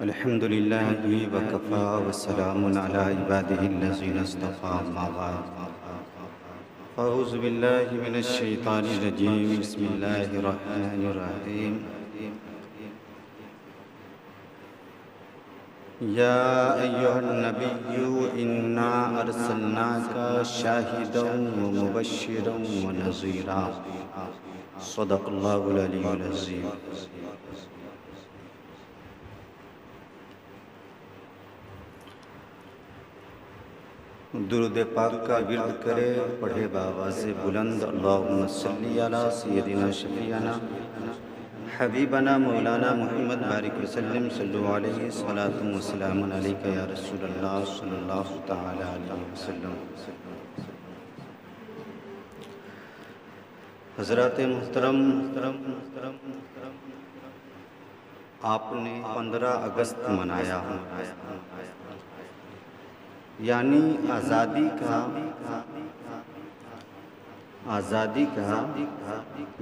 الحمد لله وكفى وسلام على عباده الذين اصطفى أما بعد أعوذ بالله من الشيطان الرجيم بسم الله الرحمن الرحيم يا أيها النبي إنا أرسلناك شاهدا ومبشرا ونذيرا صدق الله العلي العظيم. درود پاک کا ورد کرے پڑھے بآواز بلند اللہم صلی علی سیدنا شفیعنا حبیبنا مولانا محمد بارک وسلم صلو علیہ صلاۃ و سلام علیک یا رسول اللہ صلی اللہ تعالی علیہ وسلم. حضرات محترم، آپ نے 15 اگست منایا، یعنی آزادی کا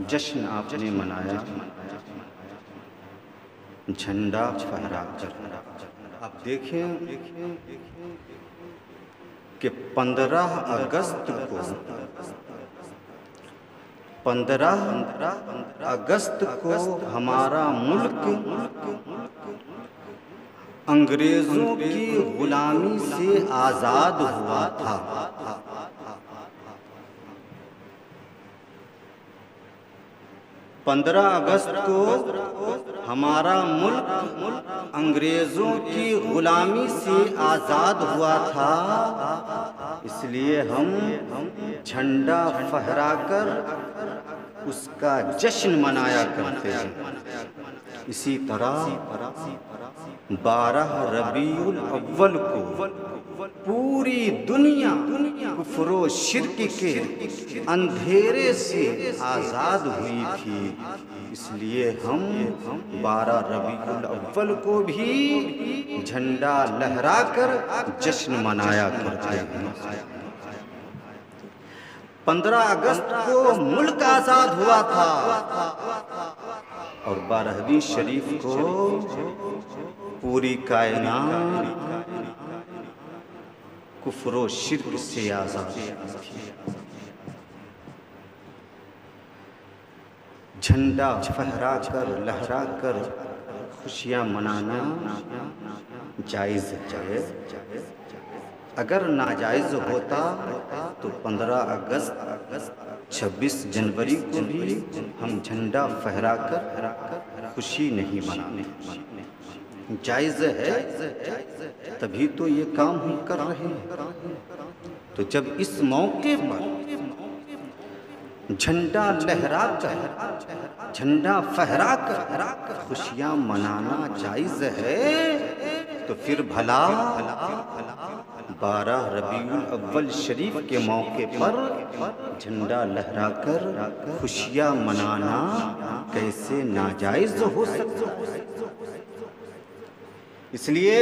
جشن آپ نے منایا جھنڈا پھہرا کر. آپ دیکھیں کہ 15 اگست کو ہمارا ملک انگریزوں کی غلامی سے آزاد ہوا تھا. پندرہ اگست کو ہمارا ملک انگریزوں کی غلامی سے آزاد ہوا تھا، اس لیے ہم جھنڈا پھہرا کر اس کا جشن منایا کرتے ہیں. اسی طرح 12 ربیع الاول کو پوری دنیا کفر و شرک کے اندھیرے سے آزاد ہوئی تھی، اس لیے ہم 12 ربیع الاول کو بھی جھنڈا لہرا کر جشن منایا کرتے ہیں. 15 اگست کو ملک آزاد ہوا تھا اور 12ویں شریف کو پوری کائنات کفر و شرک سے آزاد تھی. جھنڈا پھہرا کر لہرا کر خوشیاں منانا جائز ہے. اگر ناجائز ہوتا تو 15 اگست 26 جنوری کو بھی ہم جھنڈا پھہرا کر خوشی نہیں مناتے. جائز ہے تبھی تو یہ کام ہم کر رہے ہیں. تو جب اس موقع پر جھنڈا لہرا کر جھنڈا پھہرا کر خوشیاں منانا جائز ہے تو پھر بھلا 12 ربیع الاول شریف کے موقع پر جھنڈا لہرا کر خوشیاں منانا کیسے ناجائز ہو سکتا ہے؟ اس لیے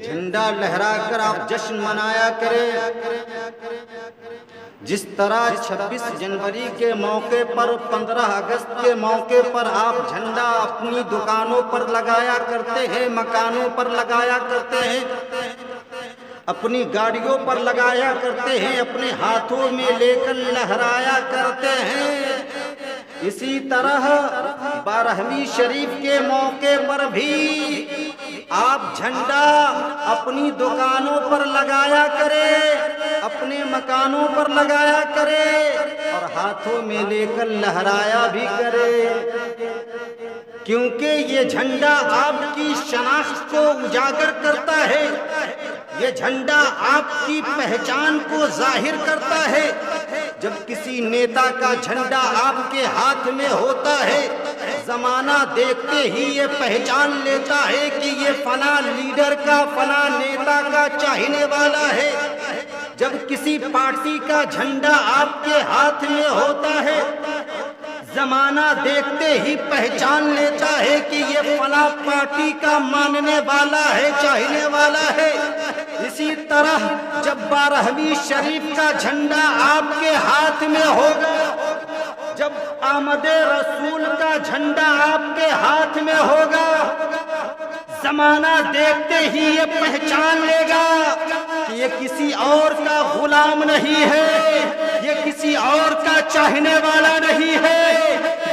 جھنڈا لہرا کر آپ جشن منایا کریں. جس طرح 26 جنوری کے موقع پر 15 اگست کے موقع پر آپ جھنڈا اپنی دکانوں پر لگایا کرتے ہیں، مکانوں پر لگایا کرتے ہیں، اپنی گاڑیوں پر لگایا کرتے ہیں، اپنے ہاتھوں میں لے کر لہرایا کرتے ہیں، اسی طرح 12ویں شریف کے موقع پر بھی آپ جھنڈا اپنی دکانوں پر لگایا کریں، اپنے مکانوں پر لگایا کریں اور ہاتھوں میں لے کر لہرایا بھی کریں، کیونکہ یہ جھنڈا آپ کی شناخت کو اجاگر کرتا ہے، یہ جھنڈا آپ کی پہچان کو ظاہر کرتا ہے. جب کسی نیتا کا جھنڈا آپ کے ہاتھ میں ہوتا ہے، زمانہ دیکھتے ہی یہ پہچان لیتا ہے کہ یہ فلاں لیڈر کا، فلاں نیتا کا چاہنے والا ہے. جب کسی پارٹی کا جھنڈا آپ کے ہاتھ میں ہوتا ہے، زمانہ دیکھتے ہی پہچان لیتا ہے کہ یہ فلاں پارٹی کا ماننے والا ہے، چاہنے والا ہے. اسی طرح جب 12ویں شریف کا جھنڈا آپ کے ہاتھ میں ہوگا، جب آمد رسول کا جھنڈا آپ کے ہاتھ میں ہوگا، زمانہ دیکھتے ہی یہ پہچان لے گا کہ یہ کسی اور کا غلام نہیں ہے، یہ کسی اور کا چاہنے والا نہیں ہے،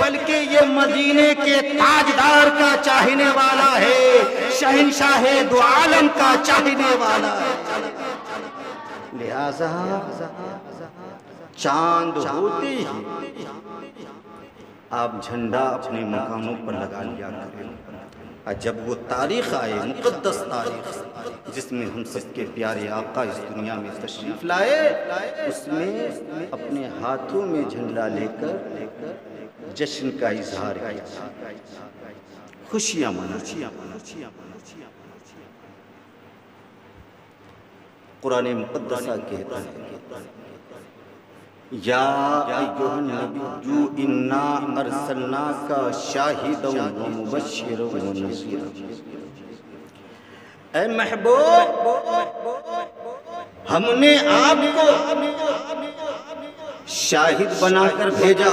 بلکہ یہ مدینے کے تاجدار کا چاہنے والا ہے، شہنشاہ دو عالم کا چاہنے والا ہے۔ لہذا چاند ہوتے ہی آپ جھنڈا اپنے مقاموں پر لگا لیا کریں۔ جب وہ تاریخ آئے، مقدس تاریخ جس میں ہم سب کے پیارے آقا اس دنیا میں تشریف لائے، اس میں اپنے ہاتھوں میں جھنڈا لے کر جشن کا اظہار کیا، خوشیاں منائی۔ قرآن مقدسہ کہتا ہے یا ایھا النبی انا ارسلناک شاہدا و مبشرا و نذیرا، اے محبوب ہم نے آپ کو شاہد بنا کر بھیجا،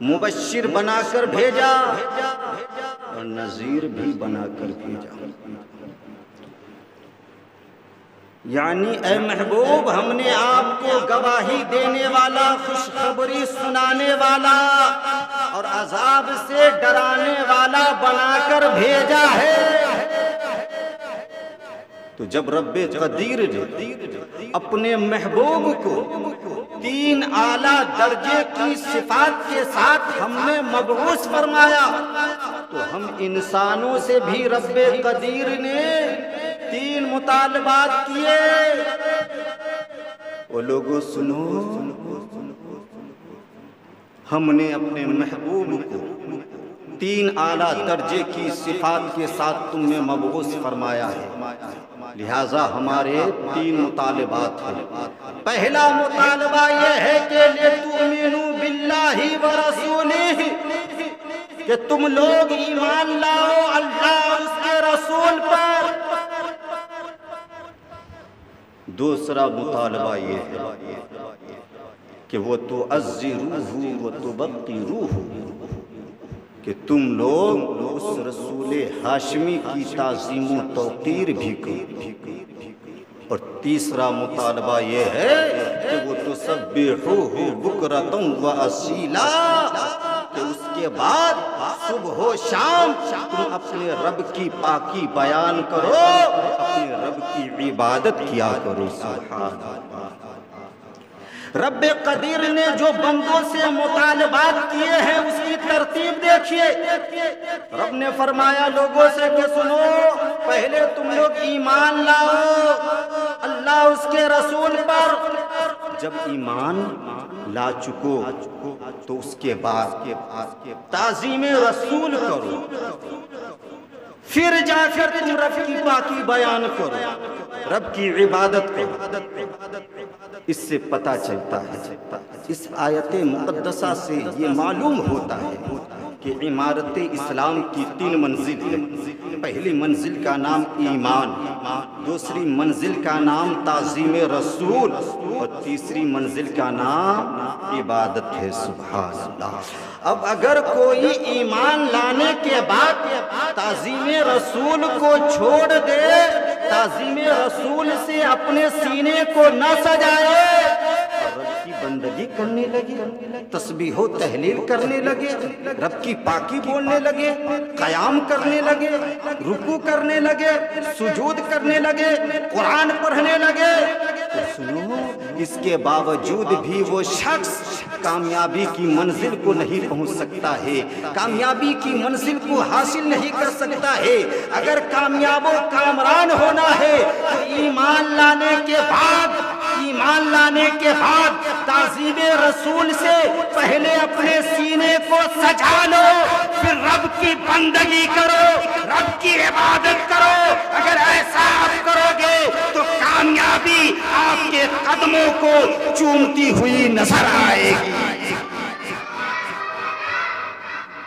مبشر بنا کر بھیجا اور نذیر بھی بنا کر بھیجا۔ یعنی اے محبوب ہم نے آپ کو گواہی دینے والا، خوشخبری سنانے والا اور عذاب سے ڈرانے والا بنا کر بھیجا ہے۔ تو جب رب قدیر نے اپنے محبوب کو تین اعلیٰ درجے کی صفات کے ساتھ ہم نے مبعوث فرمایا، تو ہم انسانوں سے بھی رب قدیر نے تین مطالبات کیے۔ وہ لوگوں سنو، ہم نے اپنے محبوب کو تین اعلیٰ درجے کی صفات کے ساتھ تم میں مبعوث فرمایا ہے، لہٰذا ہمارے تین مطالبات ہیں۔ پہلا مطالبہ یہ ہے کہ لِتُؤْمِنُوا بِاللَّهِ وَرَسُولِهِ، کہ تم لوگ ایمان لاؤ اللہ اس کے رسول پر۔ دوسرا مطالبہ یہ ہے کہ وَتُعَزِّرُوهُ وَتُبَقِّرُوهُ، کہ تم لوگ اس رسول ہاشمی کی تعظیم و توقیر بھی کرو۔ اور تیسرا مطالبہ یہ ہے کہ وَتُسَبِّحُوهُ بُكْرَةً وَأَصِيلًا، کہ اس کے بعد صبح و شام تم اپنے رب کی پاکی بیان کرو، اپنے رب کی عبادت کیا کرو۔ سبحان اللہ۔ رب قدیر نے جو بندوں سے مطالبات کیے ہیں اس کی ترتیب دیکھیے۔ رب نے فرمایا لوگوں سے کہ سنو، پہلے تم لوگ ایمان لاؤ اللہ اس کے رسول پر۔ جب ایمان لا چکو تو اس کے بعد تعظیم رسول کرو، پھر جا کر تم رب کی پاکی بیان کرو، رب کی عبادت کرو۔ اس سے پتہ چلتا ہے، اس آیت مقدسہ سے یہ معلوم ہوتا ہے کہ عمارت اسلام کی تین منزل ہیں۔ پہلی منزل کا نام ایمان، دوسری منزل کا نام تعظیم رسول، اور تیسری منزل کا نام عبادت ہے۔ سبحان اللہ۔ اب اگر کوئی ایمان لانے کے بعد تعظیم رسول کو چھوڑ دے، تعظیم رسول سے اپنے سینے کو نہ سجائے، رب کی بندگی کرنے لگے، تسبیح و تحلیل کرنے لگے، رب کی پاکی بولنے لگے، قیام کرنے لگے، رکوع کرنے لگے، سجود کرنے لگے، قرآن پڑھنے لگے، تو سنو، اس کے باوجود بھی وہ شخص کامیابی کی منزل کو نہیں پہنچ سکتا ہے، کامیابی کی منزل کو حاصل نہیں کر سکتا ہے۔ اگر کامیاب و کامران ہونا ہے تو ایمان لانے کے بعد تعظیم رسول سے پہلے اپنے سینے کو سجا لو، پھر رب کی بندگی کرو، رب کی عبادت کرو۔ اگر ایسا آپ کرو گے تو کامیابی آپ کے قدموں کو چومتی ہوئی نظر آئے گی،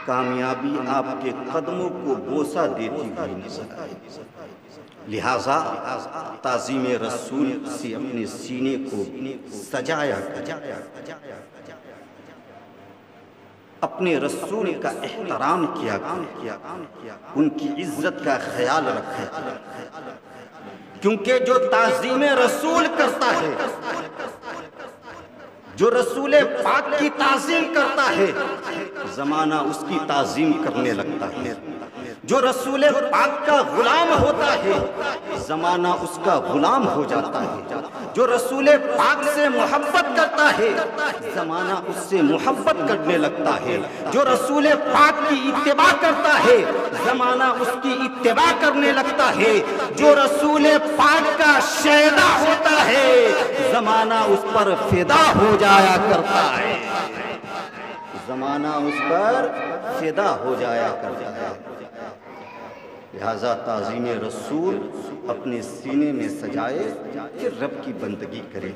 کامیابی آپ کے قدموں کو بوسہ دیتی ہوئی نظر آئے گی۔ لہٰذا تعظیم رسول سے اپنے سینے کو سجایا۔ اپنے رسول کا احترام کیا کرے، ان کی عزت کا خیال رکھے، کیونکہ جو تعظیم رسول کرتا ہے، جو رسول پاک کی تعظیم کرتا ہے، زمانہ اس کی تعظیم کرنے لگتا ہے۔ جو رسول پاک کا غلام ہوتا ہے، زمانہ اس کا غلام ہو جاتا ہے۔ جو رسول پاک سے محبت کرتا ہے، زمانہ اس سے محبت کرنے لگتا ہے۔ جو رسول پاک کی اتباع کرتا ہے، زمانہ اس کی اتباع کرنے لگتا ہے۔ جو رسول پاک کا شیدا ہوتا ہے، زمانہ اس پر فدا ہو جایا کرتا ہے، زمانہ اس پر فدا ہو جایا کرتا ہے۔ لہذا تعظیم رسول اپنے سینے میں سجائے کہ رب کی بندگی کرے،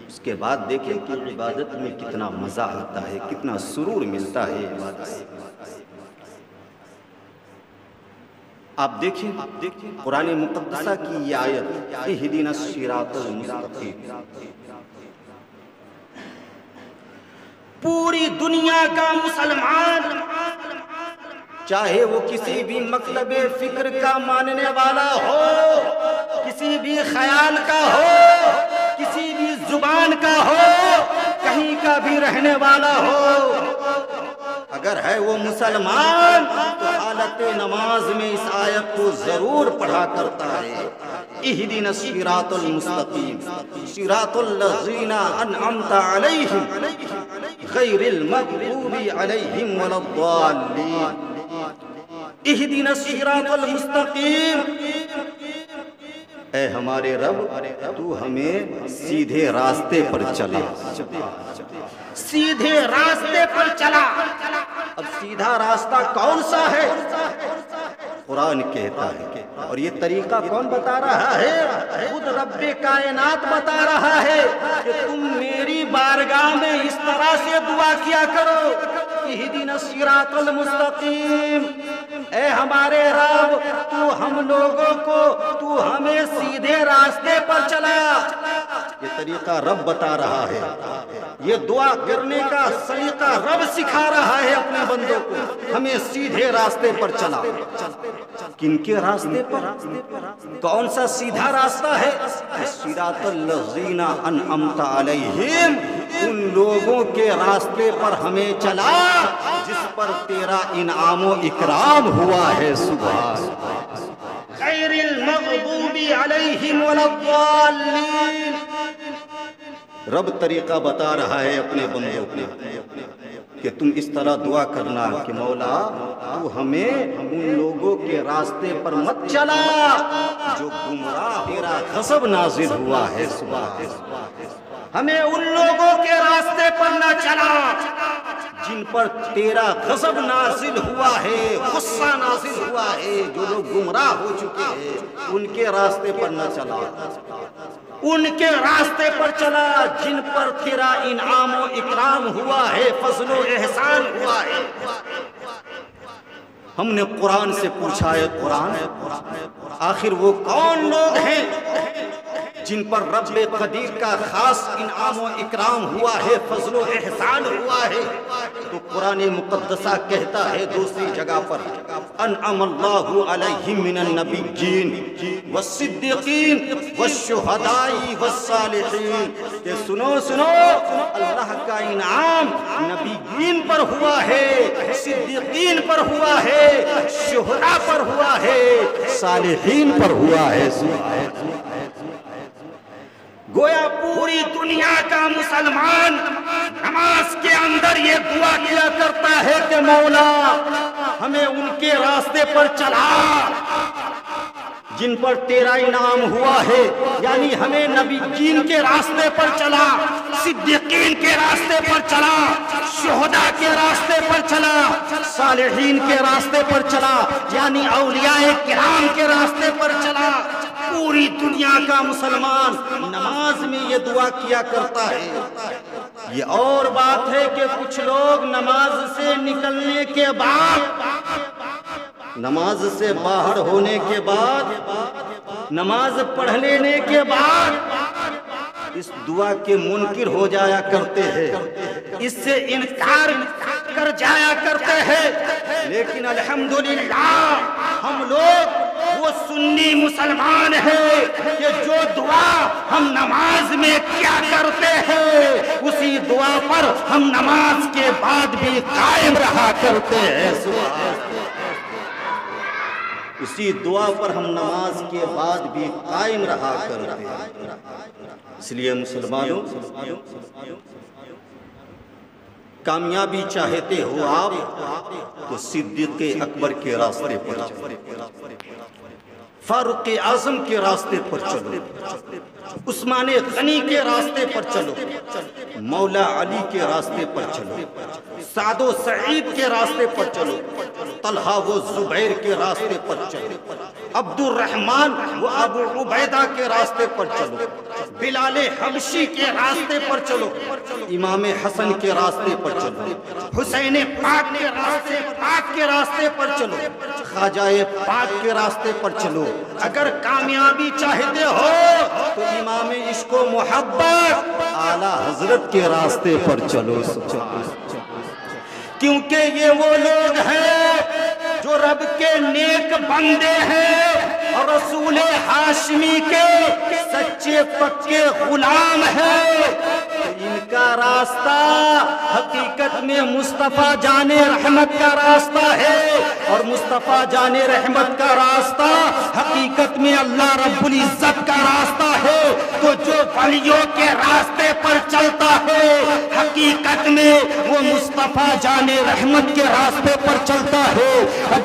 اس کے بعد دیکھیں کہ عبادت میں کتنا مزہ آتا ہے، کتنا سرور ملتا ہے عبادت سے۔ آپ دیکھیں قرآن مقدسہ کی یہ آیت، اہدنا الصراط المستقیم، پوری دنیا کا مسلمان، چاہے وہ کسی بھی مطلب فکر کا ماننے والا ہو، کسی بھی خیال کا ہو، کسی بھی زبان کا ہو، کہیں کا بھی رہنے والا ہو، اگر ہے وہ مسلمان تو حالت نماز میں اس آیت کو ضرور پڑھا کرتا ہے۔ اہدنا الصراط المستقیم صراط الذین انعمت علیہم غیر المغضوب علیہم ولا الضالین۔ اہدنا الصراط المستقیم، اے ہمارے رب تو ہمیں سیدھے راستے پر چلا، سیدھے راستے پر چلا۔ اب سیدھا راستہ کون سا ہے؟ قرآن کہتا ہے، اور یہ طریقہ کون بتا رہا ہے؟ خود رب کائنات بتا رہا ہے کہ تم میری بارگاہ میں اس طرح سے دعا کیا کرو، اہدنا الصراط المستقیم، اے ہمارے رب تو ہم لوگوں کو، تو ہمیں سیدھے راستے پر چلا۔ یہ طریقہ رب بتا رہا ہے، یہ دعا کرنے کا سلیقہ رب سکھا رہا ہے اپنے بندوں کو، ہمیں سیدھے راستے پر چلا۔ کن کے راستے پر؟ کون سا سیدھا راستہ ہے؟ صراط الذین انعمت علیہم، ان لوگوں کے راستے پر ہمیں چلا جس پر تیرا انعام و اکرام ہوا ہے۔ سبحان غیر المغضوب علیہم ولا الضالین۔ رب طریقہ بتا رہا ہے اپنے بندوں کو کہ تم اس طرح دعا کرنا کہ مولا تو ہمیں ان لوگوں کے راستے پر مت چلا جو گمراہ تیرا غضب نازل ہوا ہے۔ ہمیں ان لوگوں کے راستے پر نہ چلا جن پر تیرا غضب نازل ہوا ہے، غصہ نازل ہوا ہے، جو لوگ گمراہ ہو چکے ہیں ان کے راستے پر نہ چلا، ان کے راستے پر چلا جن پر تیرا انعام و اکرام ہوا ہے، فضل و احسان ہوا ہے۔ ہم نے قرآن سے پوچھا ہے، قرآن آخر وہ کون لوگ ہیں جن پر رب قدیر کا خاص انعام و اکرام ہوا ہے، فضل و احسان ہوا ہے؟ تو قرآن مقدسہ کہتا ہے دوسری جگہ پر، انعم اللہ علیہم من النبیین والصدیقین والشہداء والصالحین، کہ سنو اللہ کا انعام نبیین پر ہوا ہے، صدیقین پر ہوا ہے، شہداء پر ہوا ہے، صالحین پر ہوا ہے۔ گویا پوری دنیا کا مسلمان نماز کے اندر یہ دعا کیا کرتا ہے کہ مولا ہمیں ان کے راستے پر چلا جن پر تیرا انعام ہوا ہے، یعنی ہمیں نبیین کے راستے پر چلا، صدیقین کے راستے پر چلا، شہداء کے راستے پر چلا، صالحین کے راستے پر چلا، یعنی اولیاء کرام کے راستے پر چلا۔ پوری دنیا کا مسلمان نماز میں یہ دعا کیا کرتا ہے۔ یہ اور بات ہے کہ کچھ لوگ نماز سے نکلنے کے بعد، نماز سے باہر ہونے کے بعد، نماز پڑھ لینے کے بعد اس دعا کے منکر ہو جایا کرتے ہیں، اس سے انکار کر جایا کرتے ہیں، لیکن الحمدللہ ہم لوگ وہ سنی مسلمان ہیں کہ جو دعا ہم نماز میں کیا کرتے ہیں اسی دعا پر ہم نماز کے بعد بھی قائم رہا کرتے ہیں۔ اسی دعا پر ہم نماز کے بعد بھی قائم رہا کرتے ہیں۔ اس لیے مسلمانوں، کامیابی چاہتے ہو آپ تو صدیق اکبر کے راستے پر چلو، فاروق اعظم کے راستے پر چلو، عثمان غنی کے راستے پر چلو، مولا علی کے راستے پر چلو، سعد و سعید کے راستے پر چلو، طلحہ و زبیر کے راستے پر چلو، عبد الرحمن و ابو عبیدہ کے راستے پر چلو، بلال حبشی کے راستے پر چلو، امام حسن کے راستے پر چلو، حسین پاک کے راستے پر چلو، خواجہ پاک کے راستے پر چلو۔ اگر کامیابی چاہتے ہو تو امام عشق و محبت اعلیٰ حضرت کے راستے پر چلو، کیونکہ یہ وہ لوگ ہیں جو رب کے نیک بندے ہیں اور رسول ہاشمی کے سچے پکے غلام ہیں۔ ان کا راستہ حقیقت میں مصطفیٰ جان رحمت کا راستہ ہے، اور مصطفیٰ جان رحمت کا راستہ حقیقت میں اللہ رب العزت کا راستہ ہے۔ تو جو ولیوں کے راستے پر چلتا ہے حقیقت میں وہ مصطفیٰ جان رحمت کے راستے پر چلتا ہے،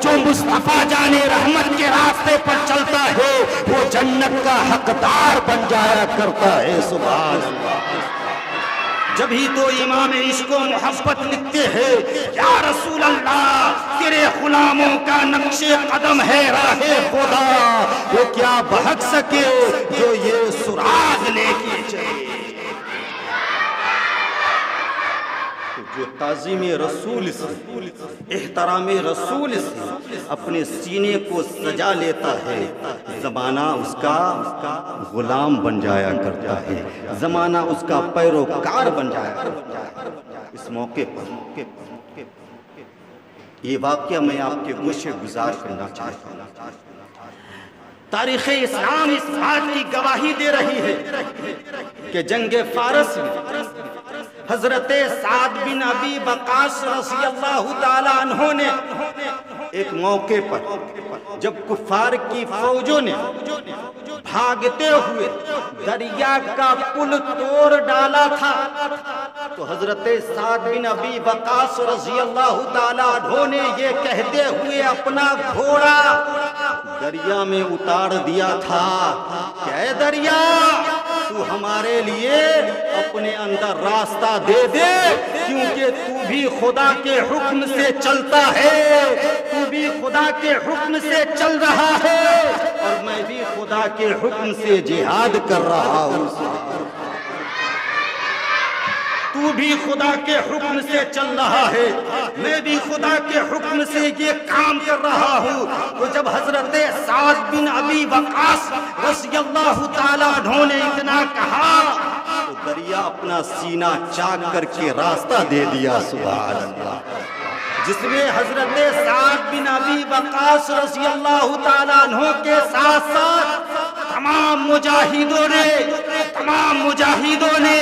جو مصطفیٰ جان رحمت کے راستے پر چلتا ہے وہ جنت کا حقدار بن جایا کرتا ہے۔ سبحان اللہ۔ جبھی تو امام عشق و محبت لکھتے ہیں، یا رسول اللہ تیرے غلاموں کا نقش قدم ہے راہ خدا، وہ کیا بہک سکے جو یہ سراغ لے کے چلے۔ جو تعظیم رسول سے، احترام رسول سے اپنے سینے کو سجا لیتا ہے، زمانہ اس کا غلام بن جایا کرتا ہے، زمانہ اس کا پیروکار بن جایا کرتا ہے۔ اس موقع پر یہ واقعہ میں آپ کے گوشے گزار کرنا چاہتا ہوں۔ تاریخ اسلام اس بات کی گواہی دے رہی ہے کہ جنگ فارس میں حضرت سعد بن ابی وقاص رضی اللہ تعالی عنہ نے ایک موقع پر جب کفار کی فوجوں نے بھاگتے ہوئے دریا کا پل توڑ ڈالا تھا تو حضرت سعد بن ابی وقاص رضی اللہ تعالی عنہ نے یہ کہتے ہوئے اپنا گھوڑا دریا میں اتار دیا تھا کہ اے دریا تو ہمارے لیے اپنے اندر راستہ دے دے، کیونکہ تو بھی خدا کے حکم سے چلتا ہے، تو بھی خدا کے حکم سے چل رہا ہے اور میں بھی خدا کے حکم سے جہاد کر رہا ہوں۔ تو بھی خدا کے حکم سے چل رہا ہے، میں بھی خدا کے حکم سے یہ کام کر رہا ہوں۔ تو جب حضرت سعد بن ابی وقاص رضی اللہ تعالیٰ عنہ نے اتنا کہا تو دریا اپنا سینہ چاک کر کے راستہ دے دیا۔ سبحان اللہ۔ جس میں حضرت سعد بن ابی وقاص رضی اللہ تعالیٰ عنہ کے ساتھ ساتھ تمام مجاہدوں نے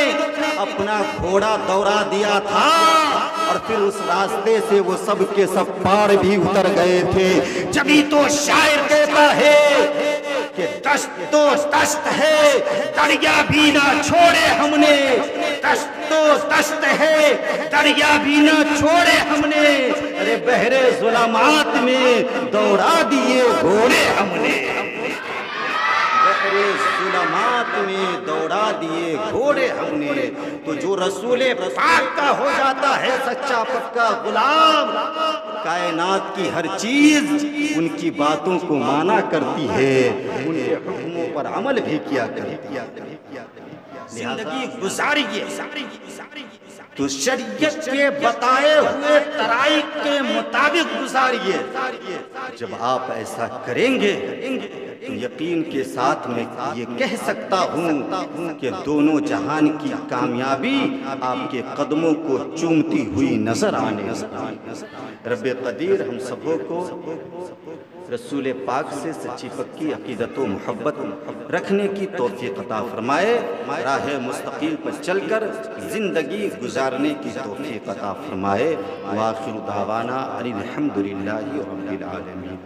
اپنا گھوڑا دوڑا دیا تھا، اور پھر اس راستے سے وہ سب کے سب پار بھی اتر گئے تھے۔ جبھی تو شاعر کہتا ہے کہ دشت تو دشت ہے دریا بھی نہ چھوڑے ہم نے، دشت تو دشت ہے دریا بھی نہ چھوڑے ہم نے، ارے بحر ظلمات میں دوڑا دیے گھوڑے ہم نے، ظلمات میں دوڑا دیے گھوڑے ہم نے۔ تو جو رسول پاک کا ہو جاتا ہے سچا پکا غلام، کائنات کی ہر چیز ان کی باتوں کو مانا کرتی ہے، ان کے حکموں پر عمل بھی کیا کرتی ہے۔ زندگی گزاریے تو شریعت کے بتائے ہوئے طرائق کے مطابق گزاریے۔ جب آپ ایسا کریں گے تو یقین کے ساتھ میں یہ کہہ سکتا ہوں کہ دونوں جہان کی کامیابی آپ کے قدموں کو چومتی ہوئی نظر آنے۔ رب قدیر ہم سبوں کو رسول پاک سے سچی پکی عقیدت و محبت رکھنے کی توفیق عطا فرمائے، راہ مستقیم پر چل کر زندگی گزارنے کی توفیق عطا فرمائے۔ وآخر دعوانا ان الحمد للہ رب العالمین۔